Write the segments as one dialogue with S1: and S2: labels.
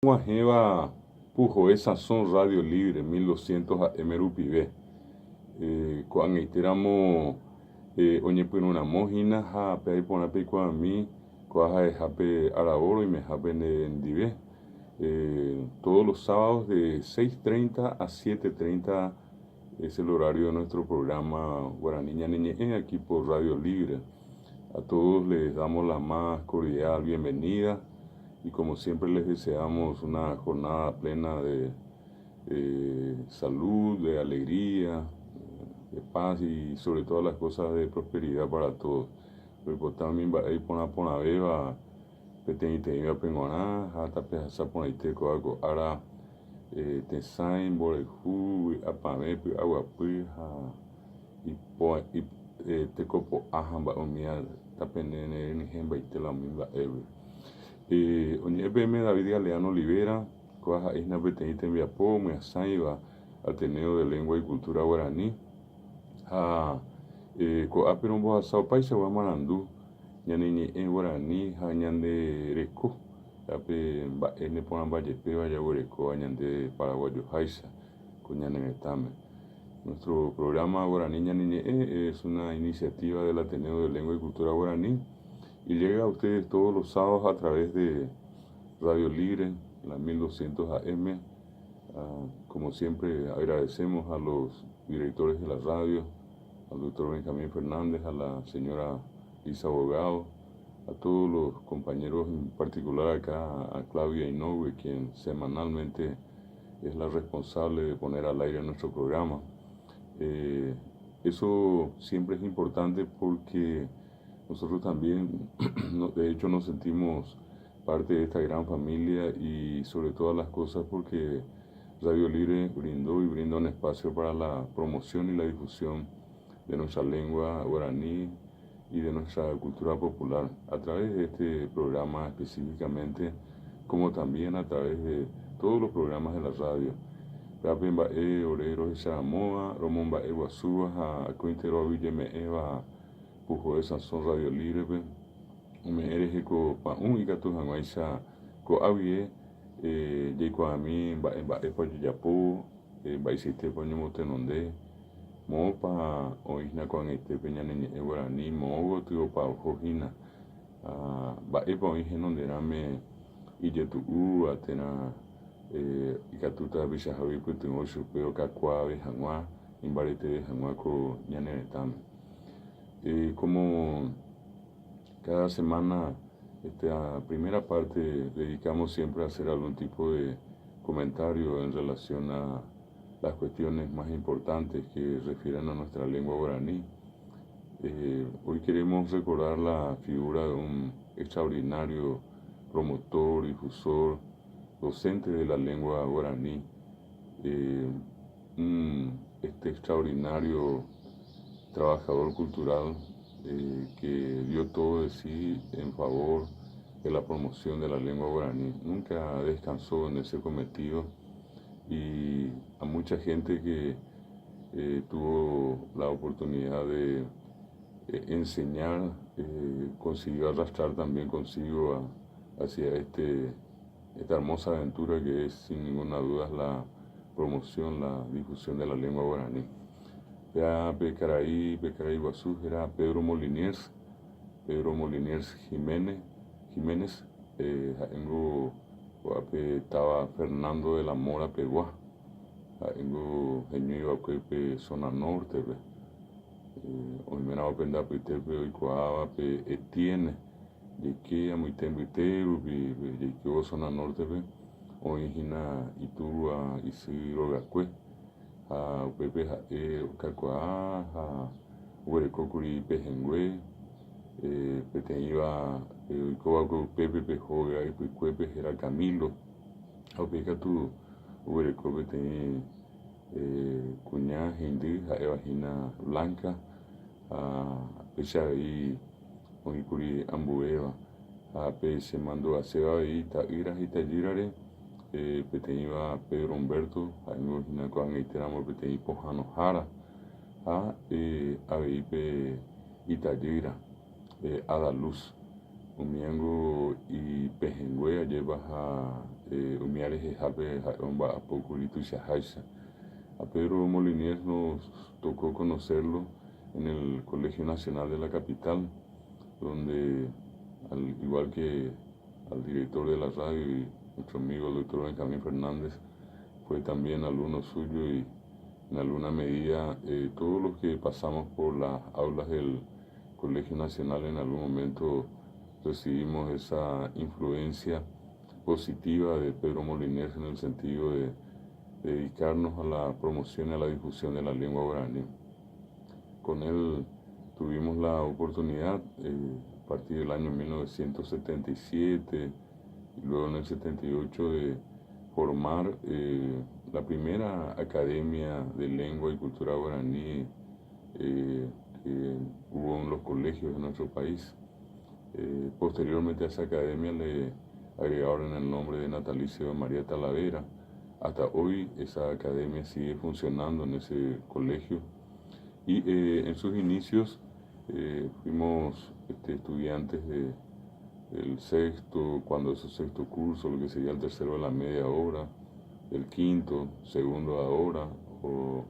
S1: Guajeva pujo esa son Radio Libre 1200 a Emerupibé. Cuando iteramos oñepuna mojina ha pe pona pe kwa mi cuaja de jape araboro y me jape en divé. Todos los sábados de 6:30 a 7:30 es el horario de nuestro programa Guaraní Ñaneñe aquí por Radio Libre. A todos les damos la más cordial bienvenida y como siempre les deseamos una jornada plena de salud, de alegría, de paz y sobre todas las cosas de prosperidad para todos. Pero también va a ir por la beba, petenite iba penguana, hasta pesa por ahí te coago, ahora te sain, boreju, apame, agua puja, y te copo ajamba omia, tapenene, ni hemba y te la misma ever. Oñepeme David Galeano Olivera, coaja isna petenite en Viapó, me asaiva, Ateneo de Lengua y Cultura Guaraní. Coape un boa sao paisa wa marandu, ñaneñe en Guaraní, ñande reco, ape ene ponan vallepe vaya guareco, ñande paraguayo jaisa, con ñanemetame. Nuestro programa Guaraní Ñaneñe es una iniciativa del Ateneo de Lengua y Cultura Guaraní y llega a ustedes todos los sábados a través de Radio Libre, la 1200 AM. Como siempre agradecemos a los directores de la radio, al doctor Benjamín Fernández, a la señora Lisa Abogado, a todos los compañeros, en particular acá a Claudia Inoue, quien semanalmente es la responsable de poner al aire nuestro programa. Eso siempre es importante porque nosotros también, de hecho, nos sentimos parte de esta gran familia y sobre todas las cosas porque Radio Libre brindó y brinda un espacio para la promoción y la difusión de nuestra lengua guaraní y de nuestra cultura popular a través de este programa específicamente, como también a través de todos los programas de la radio. Rapemba Orero Samoa, Romomba Guasúa, a Cointero Villeme Eva, Pujo de Sansón Radio Libre, me eres co pa un y gato janguaisa co avie, yeco a mí, en Yapo, baisiste poño tenonde, mo pa oisna con este peñaneñe guaraní, mo tío pa ojina, va epa oigen donde rame y yetu atena. Y catuta bisha javi putin ocho pero cacuave jangua imbarete jangua co ñaneretame. Como cada semana esta primera parte dedicamos siempre a hacer algún tipo de comentario en relación a las cuestiones más importantes que refieren a nuestra lengua guaraní. Hoy queremos recordar la figura de un extraordinario promotor, difusor, docente de la lengua guaraní, este extraordinario trabajador cultural que dio todo de sí en favor de la promoción de la lengua guaraní. Nunca descansó en ese cometido y a mucha gente que tuvo la oportunidad de enseñar, consiguió arrastrar también consigo hacia esta hermosa aventura que es sin ninguna duda la promoción, la difusión de la lengua guaraní. Ya Becaraí Guazú era Pedro Moliniers Jiménez, estaba Fernando de la Mora Peguá, Geño zona norte, Oimena Openda Pitepe Oikoaba Etienne, Yequea muy tembitero, Yequeo zona norte, Oijina Iturua Isidro Gacue, Pepe Cacuá, Huerecocuri Pejengüe, Peteiba, Coaco Pepe Pejoga y Pecuepe era Camilo, Opeca tu Huereco Petei Cuñá, Hindi, Evagina Blanca, Pecha y Onicuri Ambueva, se mandó a Seba y Taira y Tallirare, Peteiba Pedro Humberto, Aingojina Coan y Teramo Petei Pojano Jara, Aveipe Itallira, Adaluz. Umiango y Pejengüe, llevas a Umiares y Jape, a Poculito y Shahaisha. A Pedro Moliniers nos tocó conocerlo en el Colegio Nacional de la Capital, donde, al igual que al director de la radio y nuestro amigo el doctor Benjamín Fernández, fue también alumno suyo y en alguna medida todos los que pasamos por las aulas del Colegio Nacional en algún momento recibimos esa influencia positiva de Pedro Moliniers en el sentido de dedicarnos a la promoción y a la difusión de la lengua guaraní. Con él tuvimos la oportunidad a partir del año 1977 y luego en el 78 de formar la primera academia de lengua y cultura guaraní que hubo en los colegios de nuestro país. Posteriormente a esa academia le agregaron el nombre de Natalicio María Talavera. Hasta hoy esa academia sigue funcionando en ese colegio y en sus inicios fuimos estudiantes del sexto, cuando es el sexto curso, lo que sería el tercero de la media hora, del quinto, segundo ahora, o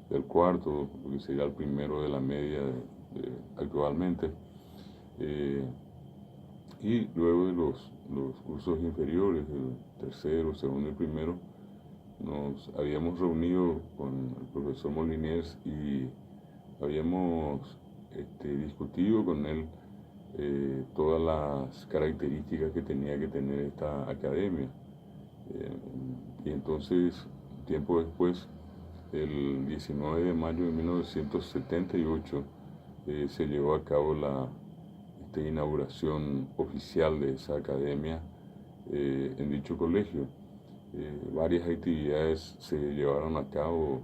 S1: del cuarto, lo que sería el primero de la media actualmente. Y luego de los cursos inferiores, el tercero, segundo y primero, nos habíamos reunido con el profesor Moliniers y habíamos discutido con él todas las características que tenía que tener esta academia. Y entonces, tiempo después, el 19 de mayo de 1978, se llevó a cabo la inauguración oficial de esa academia en dicho colegio. Varias actividades se llevaron a cabo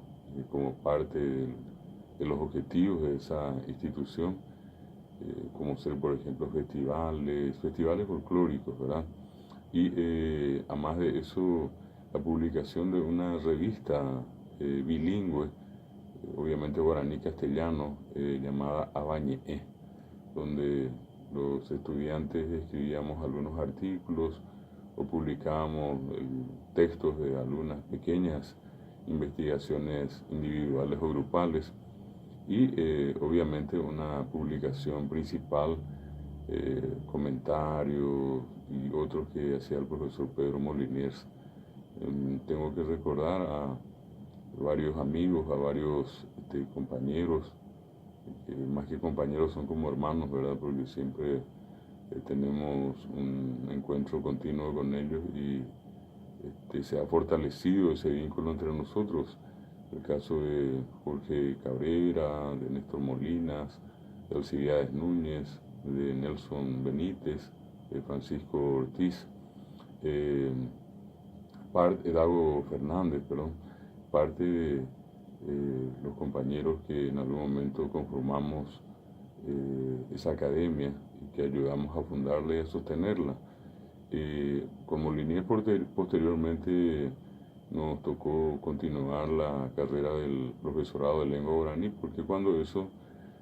S1: como parte de los objetivos de esa institución, como ser, por ejemplo, festivales folclóricos, ¿verdad? Y además de eso, la publicación de una revista bilingüe, obviamente guaraní-castellano, llamada Abañe, donde los estudiantes escribíamos algunos artículos o publicábamos textos de algunas pequeñas investigaciones individuales o grupales y obviamente una publicación principal, comentarios y otros que hacía el profesor Pedro Moliniers. Tengo que recordar a varios amigos, a varios compañeros, más que compañeros son como hermanos, ¿verdad? Porque siempre tenemos un encuentro continuo con ellos y se ha fortalecido ese vínculo entre nosotros. El caso de Jorge Cabrera, de Néstor Molinas, de Alcibiades Núñez, de Nelson Benítez, de Francisco Ortiz, Dago Fernández, parte de los compañeros que en algún momento conformamos esa academia y que ayudamos a fundarla y a sostenerla. Con Moliniers posteriormente nos tocó continuar la carrera del profesorado de lengua guaraní, porque cuando eso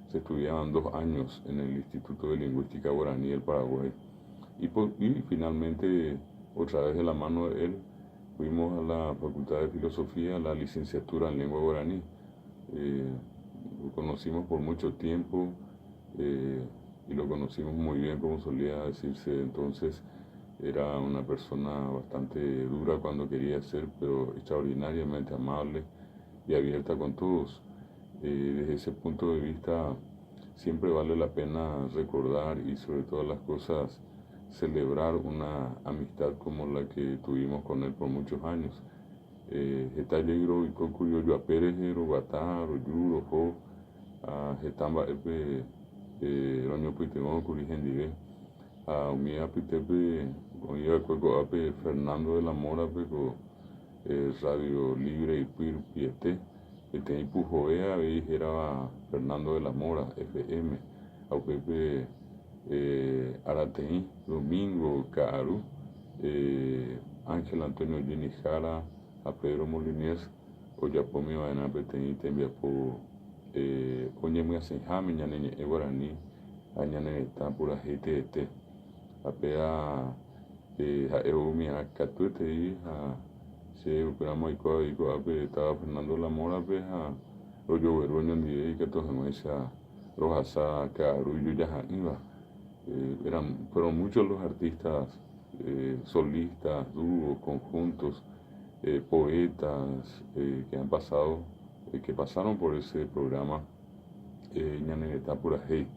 S1: se estudiaban 2 años en el Instituto de Lingüística Guaraní del Paraguay. Y finalmente, otra vez de la mano de él, fuimos a la Facultad de Filosofía, la licenciatura en lengua guaraní. Lo conocimos por mucho tiempo y lo conocimos muy bien, como solía decirse entonces. Era una persona bastante dura cuando quería ser, pero extraordinariamente amable y abierta con todos. Desde ese punto de vista, siempre vale la pena recordar y sobre todas las cosas celebrar una amistad como la que tuvimos con él por muchos años. Etalegro y Cocuyo Pérez, Rogatá, Royuro, Jo, Getamba, Roño Pitemo, Curigendive, a Umía Pitepe, Oiga Cueco Ape, Fernando de la Mora, Peco, Radio Libre y Pir Piete, Pujoea, era Fernando de la Mora, FM, a Pepe Arateí, Domingo Caru, Ángel Antonio Gini Jara, a Pedro Moliniers, Oyapomi Vaina Petení, Tembiapo, Oñemia Senjame, Ñaneñe Guaraní, Añane Tampura GTT. apea eumi a catuete y a se operamos y estaba Fernando La Mora a lo lloveruño y que todos en esa rojasa carullo ya iba. Fueron muchos los artistas, solistas, dúos, conjuntos, poetas que pasaron por ese programa Ñaneneta Purajey.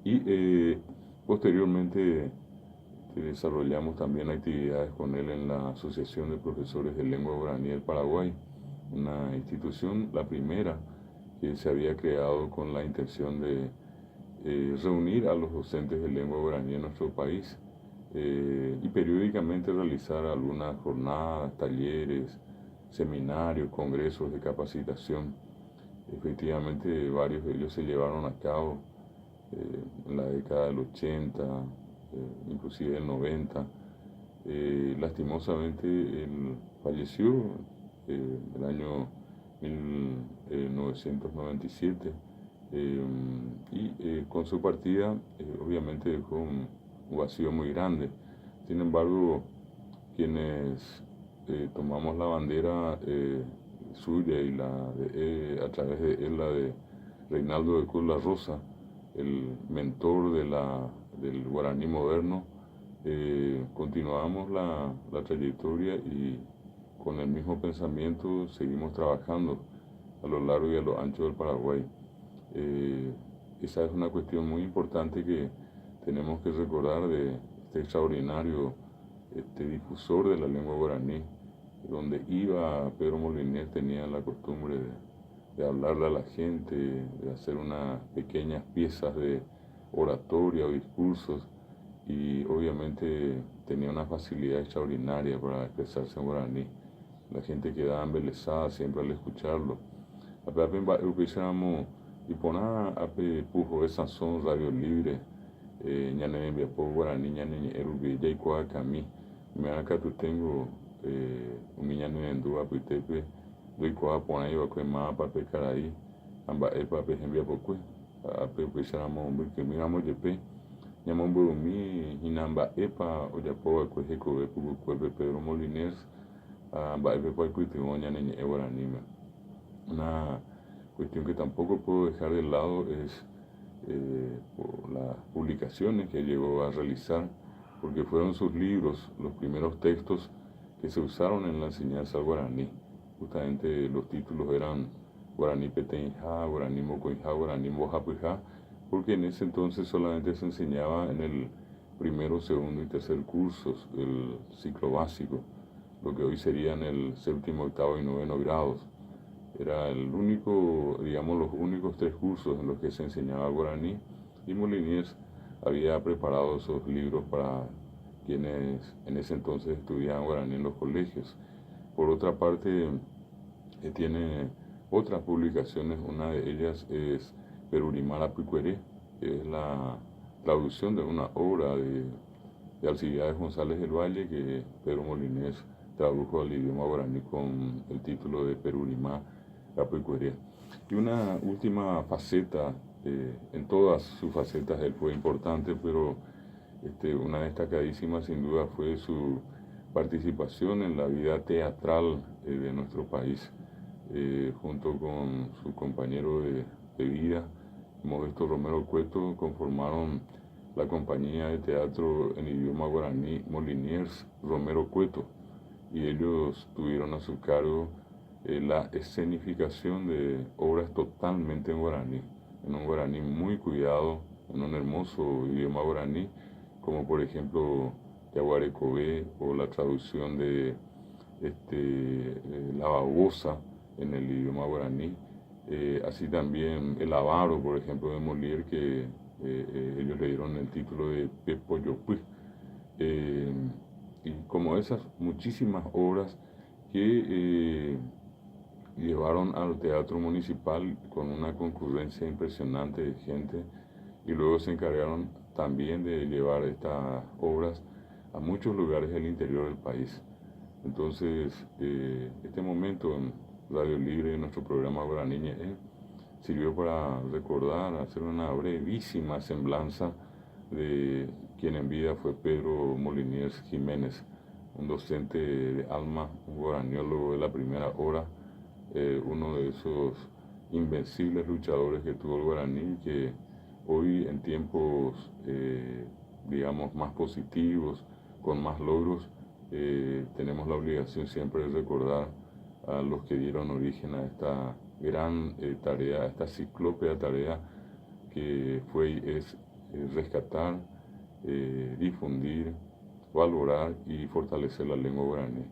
S1: Y posteriormente desarrollamos también actividades con él en la Asociación de Profesores de Lengua Guaraní del Paraguay, una institución, la primera, que se había creado con la intención de reunir a los docentes de lengua guaraní en nuestro país y periódicamente realizar algunas jornadas, talleres, seminarios, congresos de capacitación. Efectivamente, varios de ellos se llevaron a cabo en la década del 80, inclusive del 90. Lastimosamente, él falleció el año 1997 y con su partida obviamente dejó un vacío muy grande. Sin embargo, quienes tomamos la bandera suya y a través de él la de Reinaldo de Cruz La Rosa, el mentor del guaraní moderno, continuamos la trayectoria y con el mismo pensamiento seguimos trabajando a lo largo y a lo ancho del Paraguay. Esa es una cuestión muy importante que tenemos que recordar de este extraordinario difusor de la lengua guaraní. Donde iba Pedro Moliner tenía la costumbre de hablarle a la gente, de hacer unas pequeñas piezas de oratoria o discursos, y obviamente tenía una facilidad extraordinaria para expresarse en guaraní. La gente quedaba embelesada siempre al escucharlo. Y poná pujo de Sansón Radio Libre, ñane enviapo guaraní, ñane erubi, ya y coa camí. Me acá tú tengo un ñane en dúa puitepe, doy coa poná y va cuema pape caraí, amba pape enviapo cue, ape pisáramos que miramos yepe, ñamón burumí, hinamba epa, o ya poa cuejeco de pugu cuerpe Pedro Moliners, amba epe pa cuitimo ñane guaraní. Una cuestión que tampoco puedo dejar de lado es por las publicaciones que llegó a realizar, porque fueron sus libros los primeros textos que se usaron en la enseñanza al guaraní. Justamente los títulos eran Guaraní Petenjá, Guaraní Mocoinjá, Guaraní Mojapuijá, porque en ese entonces solamente se enseñaba en el primero, segundo y tercer cursos, el ciclo básico, lo que hoy serían el séptimo, octavo y noveno grados. Era el único, digamos, los únicos 3 cursos en los que se enseñaba guaraní, y Moliniers había preparado esos libros para quienes en ese entonces estudiaban guaraní en los colegios. Por otra parte, tiene otras publicaciones, una de ellas es Perurimara Picueré, que es la traducción de una obra de Alcibiades González del Valle que Pedro Moliniers tradujo al idioma guaraní con el título de Perurimá Apicuería. Y una última faceta, en todas sus facetas él fue importante, pero una destacadísima sin duda fue su participación en la vida teatral de nuestro país, junto con su compañero de vida, Modesto Romero Cueto, conformaron la compañía de teatro en idioma guaraní Moliniers Romero Cueto, y ellos tuvieron a su cargo la escenificación de obras totalmente en guaraní, en un guaraní muy cuidado, en un hermoso idioma guaraní, como por ejemplo Yaguarecobé, o la traducción de La Babosa en el idioma guaraní, así también El Avaro, por ejemplo, de Molière, que ellos le dieron el título de Pepo Yopui, y como esas muchísimas obras que llevaron al Teatro Municipal con una concurrencia impresionante de gente, y luego se encargaron también de llevar estas obras a muchos lugares del interior del país. Entonces, este momento en Radio Libre, en nuestro programa Guaraní, sirvió para recordar, hacer una brevísima semblanza de quien en vida fue Pedro Moliniers Jiménez, un docente de alma, un guaraniólogo de la primera hora, uno de esos invencibles luchadores que tuvo el guaraní, que hoy en tiempos, digamos, más positivos, con más logros, tenemos la obligación siempre de recordar a los que dieron origen a esta gran tarea, a esta ciclópea tarea que fue y es rescatar, difundir, valorar y fortalecer la lengua guaraní.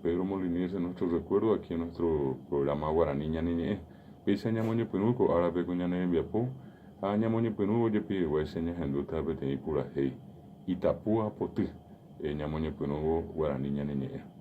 S1: Pedro Moliniers en nuestro recuerdo aquí en nuestro programa Guaraní Ñaneñe. Pese a ñamoño penuco, ahora pe cuñane en Viapó, a ñamoño penuco yo pide guayseña genduta petení pura hey. Itapúa potí, ñamoño penuco Guaraní Ñaneñe.